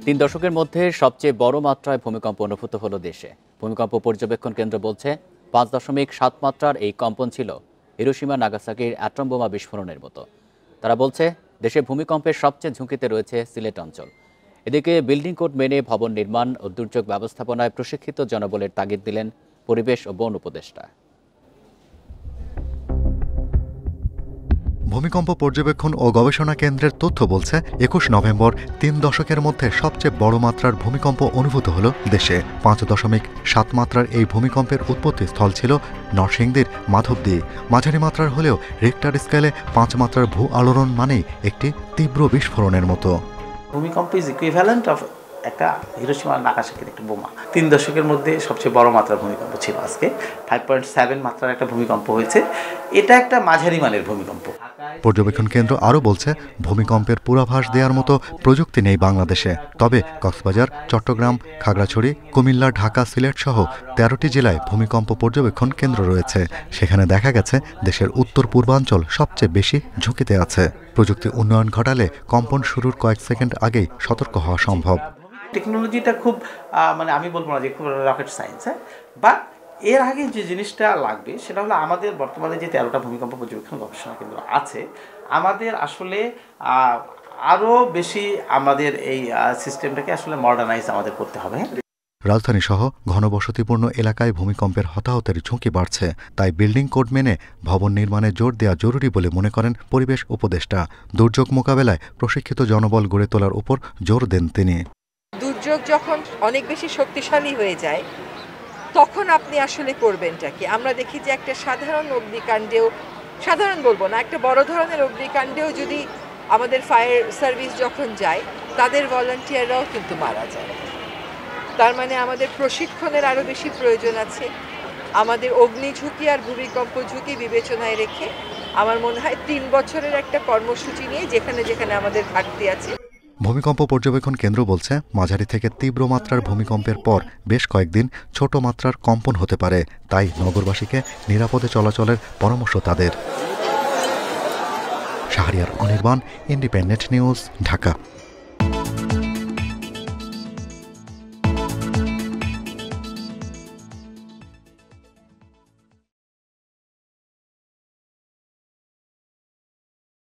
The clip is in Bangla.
তিন দশকের মধ্যে সবচেয়ে বড় মাত্রায় ভূমিকম্প অনুভূত হলো দেশে। ভূমিকম্প পর্যবেক্ষণ কেন্দ্র বলছে 5.7 মাত্রার এই কম্পন ছিল হিরোশিমা নাগাসাকির অ্যাটম বোমা বিস্ফোরণের মতো। তারা বলছে দেশে ভূমিকম্পের সবচেয়ে ঝুঁকিতে রয়েছে সিলেট অঞ্চল। এদিকে বিল্ডিং কোড মেনে ভবন নির্মাণ ও দুর্যোগ ব্যবস্থাপনায় প্রশিক্ষিত জনবলের তাগিদ দিলেন পরিবেশ ও বন উপদেষ্টা। ভূমিকম্প পর্যবেক্ষণ ও গবেষণা কেন্দ্রের তথ্য বলছে 21 নভেম্বর 3 দশকের মধ্যে সবচেয়ে বড় মাত্রার ভূমিকম্প অনুভূত হল দেশে। 5.7 মাত্রার এই ভূমিকম্পের উৎপত্তি স্থল ছিল নরসিংদীর মাধবদী। মাঝারি মাত্রার হলেও রিক্টার স্কেলে 5 মাত্রার ভূ আলোড়ন মানেই একটি তীব্র বিস্ফোরণের মতো। ভূমিকম্প ইজ ইকুইভ্যালেন্ট অফ একটা হিরোশিমা নাগাসাকির একটা বোমা। 3 দশকের মধ্যে সবচেয়ে বড় মাত্রার ভূমিকম্প ছিল আজকে। 5.7 মাত্রার একটা ভূমিকম্প হয়েছে। এটা একটা মাঝারি মানের ভূমিকম্প। পর্যবেক্ষণ কেন্দ্র আরও বলছে ভূমিকম্পের পূর্বাভাস দেওয়ার মতো প্রযুক্তি নেই বাংলাদেশে। তবে কক্সবাজার, চট্টগ্রাম, খাগড়াছড়ি, কুমিল্লা, ঢাকা, সিলেট সহ 13টি জেলায় ভূমিকম্প পর্যবেক্ষণ কেন্দ্র রয়েছে। সেখানে দেখা গেছে দেশের উত্তর পূর্বাঞ্চল সবচেয়ে বেশি ঝুঁকিতে আছে। প্রযুক্তি উন্নয়ন ঘটালে কম্পন শুরুর কয়েক সেকেন্ড আগেই সতর্ক হওয়া সম্ভব। টেকনোলজিটা খুব আমি বলবো না যে খুব রকেট সায়েন্স, বা এর আগে যে জিনিসটা লাগবে সেটা হলো আমাদের বর্তমানে যে 13টা ভূমিকম্প পর্যবেক্ষণ গবেষণা কেন্দ্র আছে, আমাদের আসলে আরও বেশি আমাদের এই সিস্টেমটাকে আসলে মডার্নাইজ আমাদের করতে হবে। রাজধানী সহ ঘনবসতিপূর্ণ এলাকায় ভূমিকম্পের হতাহতের ঝুঁকি বাড়ছে। তাই বিল্ডিং কোড মেনে ভবন নির্মাণে জোর দেওয়া জরুরি বলে মনে করেন পরিবেশ উপদেষ্টা। দুর্যোগ মোকাবেলায় প্রশিক্ষিত জনবল গড়ে তোলার উপর জোর দেন তিনি। দুর্যোগ যখন অনেক বেশি শক্তিশালী হয়ে যায় তখন আপনি আসলে করবেনটা কি? আমরা দেখি যে একটা সাধারণ অগ্নিকাণ্ডেও, সাধারণ বলবো না, একটা বড় ধরনের অগ্নিকাণ্ডেও যদি আমাদের ফায়ার সার্ভিস যখন যায় তাদের ভলান্টিয়াররাও কিন্তু মারা যায়। তার মানে আমাদের প্রশিক্ষণের আরও বেশি প্রয়োজন আছে। আমাদের অগ্নি ঝুঁকি আর ভূমিকম্প ঝুঁকি বিবেচনায় রেখে আমার মনে হয় 3 বছরের একটা কর্মসূচি নিয়ে যেখানে যেখানে আমাদের ঘাটতি আছে। ভূমিকম্প পর্যবেক্ষণ কেন্দ্র বলছে মাঝারি থেকে তীব্র মাত্রার ভূমিকম্পের পর বেশ কয়েকদিন ছোট মাত্রার কম্পন হতে পারে। তাই নগরবাসীকে নিরাপদে চলাচলের পরামর্শ তাদের। Shahriar Anirban, independent news, Dhaka.